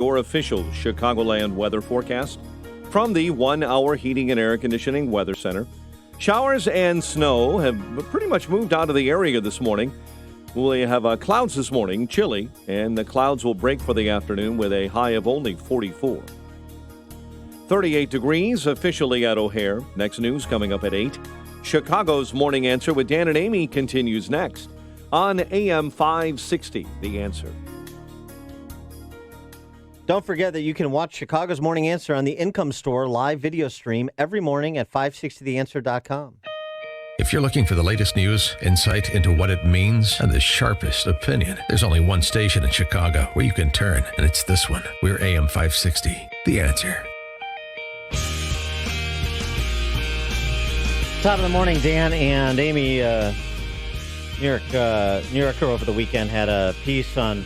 Your official Chicagoland weather forecast from the 1 Hour Heating and Air Conditioning Weather Center. Showers and snow have pretty much moved out of the area this morning. We have clouds this morning, chilly, and the clouds will break for the afternoon with a high of only 44. 38 degrees officially at O'Hare. Next news coming up at 8. Chicago's Morning Answer with Dan and Amy continues next on AM 560, The Answer. Don't forget that you can watch Chicago's Morning Answer on the Income Store live video stream every morning at 560theanswer.com. If you're looking for the latest news, insight into what it means, and the sharpest opinion, there's only one station in Chicago where you can turn, and it's this one. We're AM 560, The Answer. Top of the morning, Dan and Amy. New Yorker over the weekend had a piece on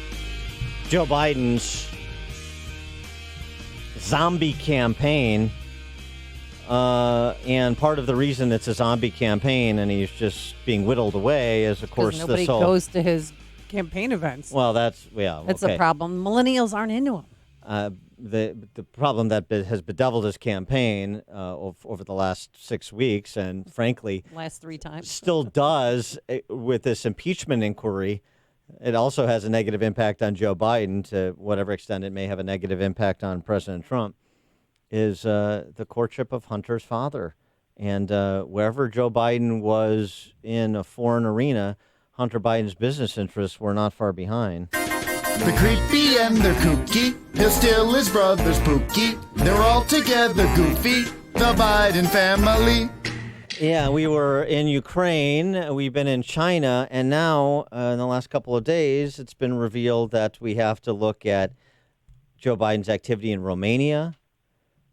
Joe Biden's zombie campaign. And part of the reason it's a zombie campaign and he's just being whittled away is, of course, nobody goes to his campaign events. Well, that's a problem. Millennials aren't into him. The problem that has bedeviled his campaign over the last 6 weeks, and frankly, last 3 times, still does with this impeachment inquiry. It also has a negative impact on Joe Biden to whatever extent it may have a negative impact on President Trump. Is the courtship of Hunter's father, and wherever Joe Biden was in a foreign arena, Hunter Biden's business interests were not far behind. They're creepy and they're kooky. He'll steal his brother's Pookie. They're all together goofy. The Biden family. Yeah, we were in Ukraine. We've been in China. And now, in the last couple of days, it's been revealed that we have to look at Joe Biden's activity in Romania,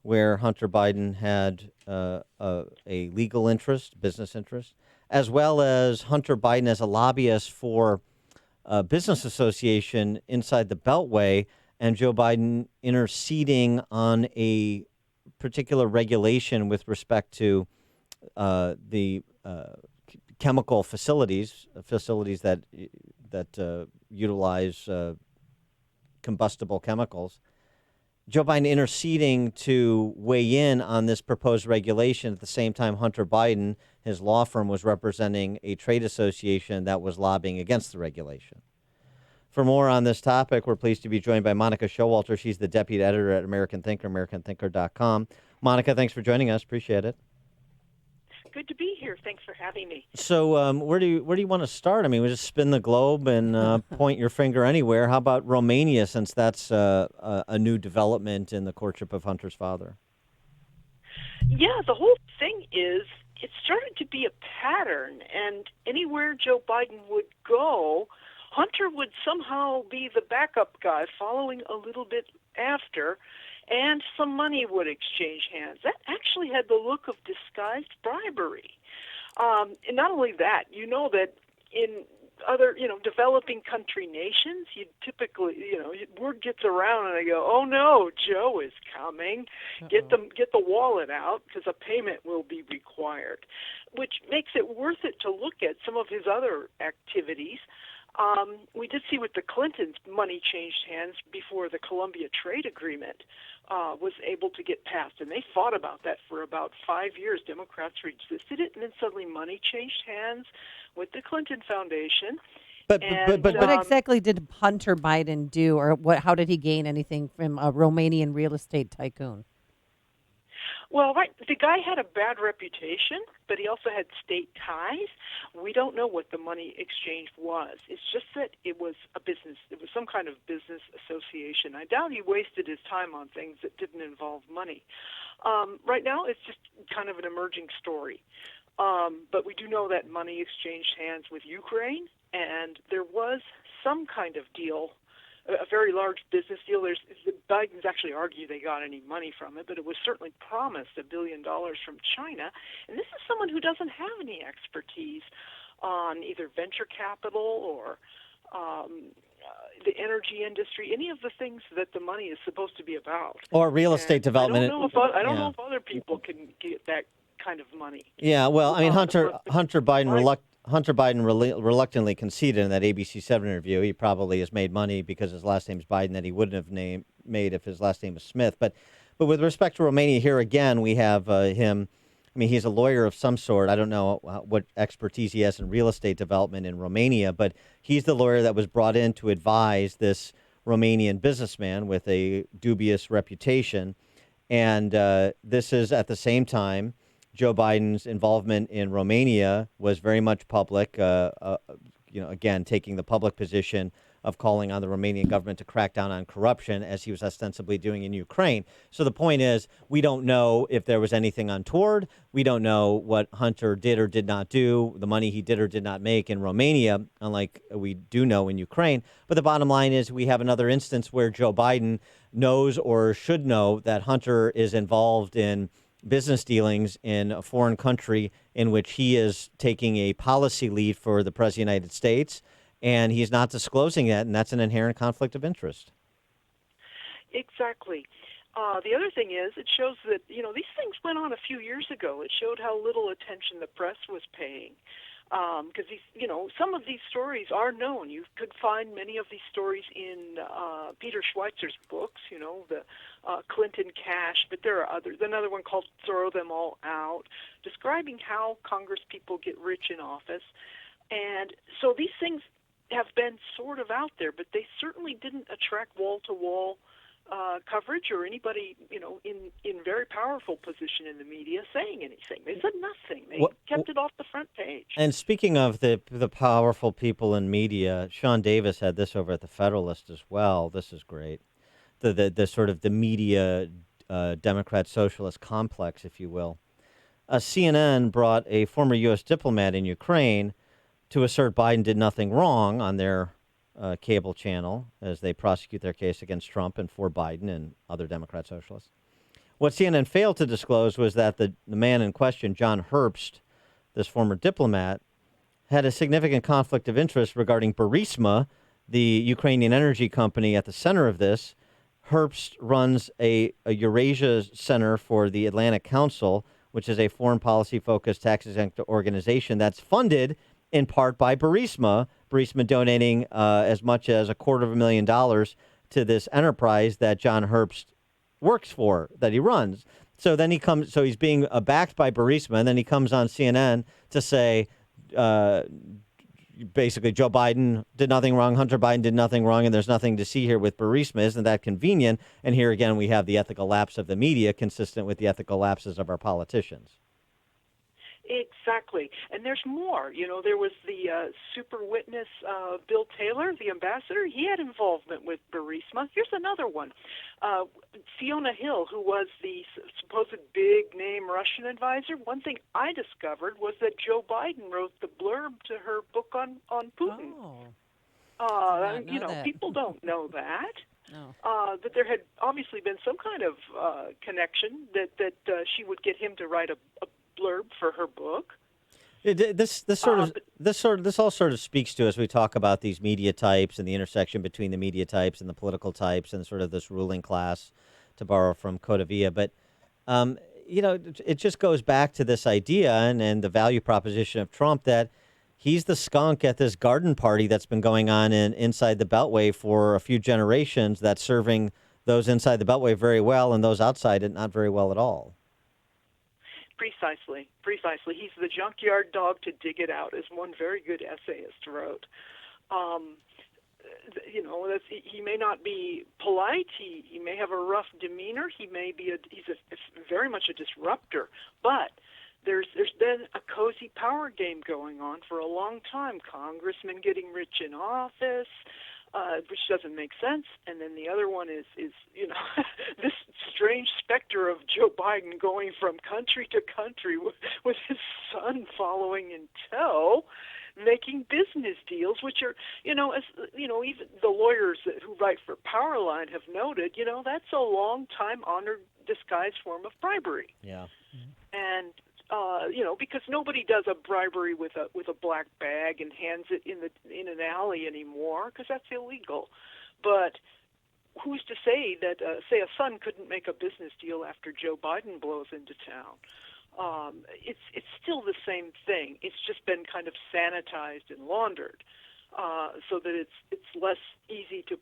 where Hunter Biden had a legal interest, business interest, as well as Hunter Biden as a lobbyist for a business association inside the Beltway, and Joe Biden interceding on a particular regulation with respect to the chemical facilities that utilize combustible chemicals. Joe Biden interceding to weigh in on this proposed regulation. At the same time, Hunter Biden, his law firm, was representing a trade association that was lobbying against the regulation. For more on this topic, we're pleased to be joined by Monica Showalter. She's the deputy editor at American Thinker, AmericanThinker.com. Monica, thanks for joining us. Appreciate it. Good to be here. Thanks for having me. So where do you want to start? I mean, we just spin the globe and point your finger anywhere. How about Romania, since that's a new development in the courtship of Hunter's father? Yeah, the whole thing is it started to be a pattern, and anywhere Joe Biden would go, Hunter would somehow be the backup guy following a little bit after, and some money would exchange hands. That actually had the look of disguised bribery. And not only that, you know that in other, developing country nations, you typically, word gets around and they go, "Oh no, Joe is coming. Get the wallet out because a payment will be required," which makes it worth it to look at some of his other activities. We did see with the Clintons, money changed hands before the Colombia Trade Agreement was able to get passed. And they fought about that for about 5 years. Democrats resisted it, and then suddenly money changed hands with the Clinton Foundation. But what exactly did Hunter Biden do, or how did he gain anything from a Romanian real estate tycoon? Well, right, the guy had a bad reputation, but he also had state ties. We don't know what the money exchange was. It's just that it was a business. It was some kind of business association. I doubt he wasted his time on things that didn't involve money. Right now, it's just kind of an emerging story. But we do know that money exchanged hands with Ukraine, and there was some kind of deal, a very large business deal. The Bidens actually argue they got any money from it, but it was certainly promised $1 billion from China. And this is someone who doesn't have any expertise on either venture capital or the energy industry, any of the things that the money is supposed to be about. Or real estate development. I don't know if other people can get that kind of money. Yeah, well, I mean, Hunter Biden Hunter Biden reluctantly conceded in that ABC 7 interview. He probably has made money because his last name is Biden that he wouldn't have made if his last name was Smith. But with respect to Romania, here again, we have him. I mean, he's a lawyer of some sort. I don't know what expertise he has in real estate development in Romania, but he's the lawyer that was brought in to advise this Romanian businessman with a dubious reputation. And this is at the same time, Joe Biden's involvement in Romania was very much public, again, taking the public position of calling on the Romanian government to crack down on corruption, as he was ostensibly doing in Ukraine. So the point is, we don't know if there was anything untoward. We don't know what Hunter did or did not do, the money he did or did not make in Romania, unlike we do know in Ukraine. But the bottom line is we have another instance where Joe Biden knows or should know that Hunter is involved in business dealings in a foreign country in which he is taking a policy lead for the President of the United States. And he's not disclosing that, and that's an inherent conflict of interest. Exactly. The other thing is, it shows that, these things went on a few years ago. It showed how little attention the press was paying. Because some of these stories are known. You could find many of these stories in Peter Schweitzer's books, the Clinton Cash, but there are others. Another one called Throw Them All Out, describing how Congress people get rich in office. And so these things have been sort of out there, but they certainly didn't attract wall-to-wall coverage or anybody, in very powerful position in the media saying anything. They said nothing. They kept it off the front page. And speaking of the powerful people in media, Sean Davis had this over at the Federalist as well. This is great. The sort of the media Democrat socialist complex, if you will. CNN brought a former U.S. diplomat in Ukraine to assert Biden did nothing wrong on their cable channel as they prosecute their case against Trump and for Biden and other Democrat socialists. What CNN failed to disclose was that the man in question, John Herbst, this former diplomat, had a significant conflict of interest regarding Burisma, the Ukrainian energy company at the center of this. Herbst runs a Eurasia Center for the Atlantic Council, which is a foreign policy-focused tax-exempt organization that's funded in part by Burisma donating as much as $250,000 to this enterprise that John Herbst works for, that he runs. So then he's being backed by Burisma, and then he comes on CNN to say, basically, Joe Biden did nothing wrong, Hunter Biden did nothing wrong, and there's nothing to see here with Burisma. Isn't that convenient? And here again, we have the ethical lapse of the media consistent with the ethical lapses of our politicians. Exactly. And there's more. There was the super witness, Bill Taylor, the ambassador. He had involvement with Burisma. Here's another one. Fiona Hill, who was the supposed big-name Russian advisor. One thing I discovered was that Joe Biden wrote the blurb to her book on Putin. That. People don't know that. No. That there had obviously been some kind of connection that she would get him to write a blurb for her book. This all sort of speaks to, as we talk about these media types and the intersection between the media types and the political types and sort of this ruling class, to borrow from Codavia. But it just goes back to this idea and the value proposition of Trump that he's the skunk at this garden party that's been going on inside the Beltway for a few generations, that's serving those inside the Beltway very well and those outside it not very well at all. Precisely. He's the junkyard dog to dig it out, as one very good essayist wrote. He may not be polite. He may have a rough demeanor. He's very much a disruptor. But there's been a cozy power game going on for a long time. Congressmen getting rich in office, which doesn't make sense. And then the other one is this strange specter of Joe Biden going from country to country with his son following in tow, making business deals, which are, even the lawyers who write for Powerline have noted, that's a long time honored disguised form of bribery. Yeah. And because nobody does a bribery with a black bag and hands it in an alley anymore, because that's illegal. But who's to say that, say, a son couldn't make a business deal after Joe Biden blows into town? it's still the same thing. It's just been kind of sanitized and laundered, so that it's less easy to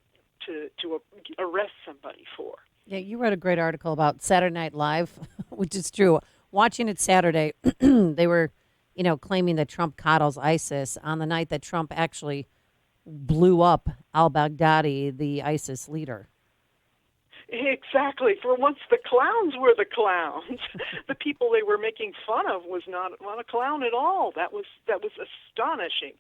arrest somebody for. Yeah, you wrote a great article about Saturday Night Live, which is true. Watching it Saturday, they were, claiming that Trump coddles ISIS on the night that Trump actually blew up al-Baghdadi, the ISIS leader. Exactly. For once, the clowns were the clowns. The people they were making fun of was not a clown at all. That was astonishing.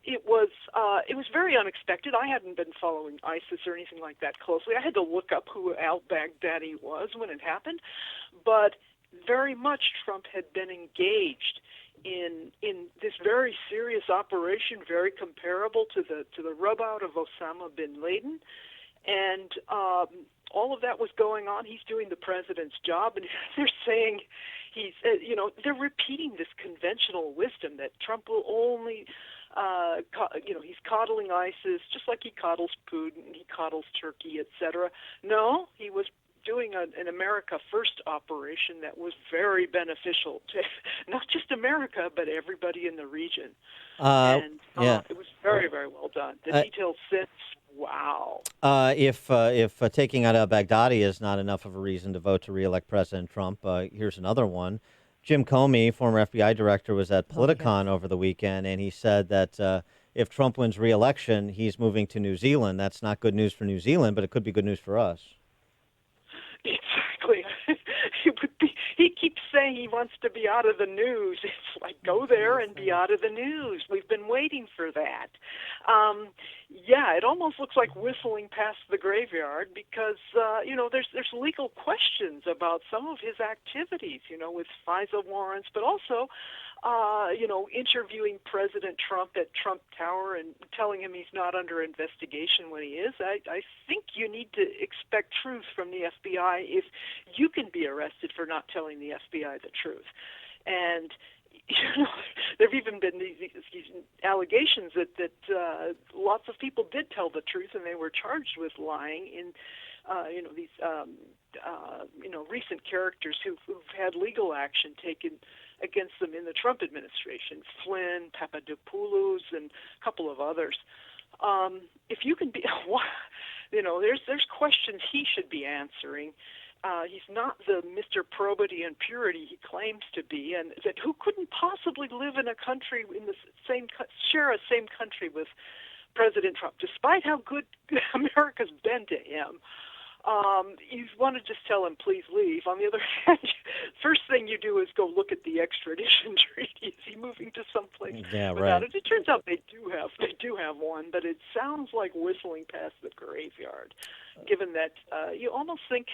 It was very unexpected. I hadn't been following ISIS or anything like that closely. I had to look up who al-Baghdadi was when it happened, but very much Trump had been engaged in this very serious operation, very comparable to the rub out of Osama bin Laden. And all of that was going on. He's doing the president's job, and they're saying they're repeating this conventional wisdom that Trump will only, he's coddling ISIS just like he coddles Putin, he coddles Turkey, etc. No, he was doing an America First operation that was very beneficial to not just America, but everybody in the region. It was very, very well done. The details since, wow. If taking out al-Baghdadi is not enough of a reason to vote to reelect President Trump, here's another one. Jim Comey, former FBI director, was at Politicon over the weekend, and he said that if Trump wins re-election, he's moving to New Zealand. That's not good news for New Zealand, but it could be good news for us. Exactly. He keeps saying he wants to be out of the news. It's like, go there and be out of the news. We've been waiting for that. It almost looks like whistling past the graveyard because, there's legal questions about some of his activities, with FISA warrants, but also, interviewing President Trump at Trump Tower and telling him he's not under investigation when he is. I think you need to expect truth from the FBI if you can be arrested for not telling the FBI the truth. And there have even been these allegations that lots of people did tell the truth and they were charged with lying in these recent characters who've had legal action taken against them in the Trump administration, Flynn, Papadopoulos, and a couple of others. If you can be, there's questions he should be answering. He's not the Mr. Probity and Purity he claims to be, and that who couldn't possibly live in a country share a same country with President Trump, despite how good America's been to him. You want to just tell him, please leave. On the other hand, first thing you do is go look at the extradition treaty. Is he moving to someplace without it? It turns out they do have one, but it sounds like whistling past the graveyard, given that you almost think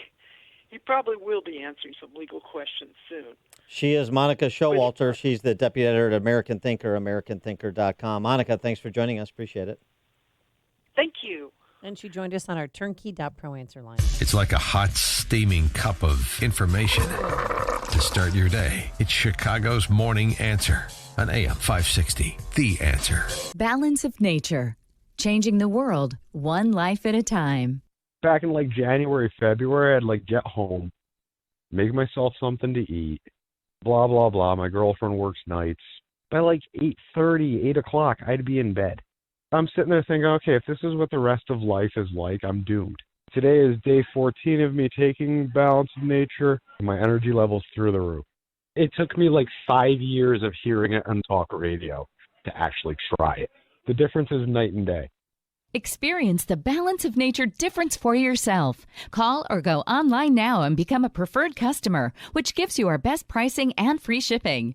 he probably will be answering some legal questions soon. She is Monica Showalter. She's the deputy editor at American Thinker, AmericanThinker.com. Monica, thanks for joining us. Appreciate it. Thank you. And she joined us on our turnkey.pro answer line. It's like a hot, steaming cup of information to start your day. It's Chicago's Morning Answer on AM 560. The Answer. Balance of nature. Changing the world, one life at a time. Back in January, February, I'd get home, make myself something to eat, blah, blah, blah. My girlfriend works nights. By 8:30, 8 o'clock, I'd be in bed. I'm sitting there thinking, okay, if this is what the rest of life is like, I'm doomed. Today is day 14 of me taking Balance of Nature. My energy level's through the roof. It took me 5 years of hearing it on talk radio to actually try it. The difference is night and day. Experience the Balance of Nature difference for yourself. Call or go online now and become a preferred customer, which gives you our best pricing and free shipping.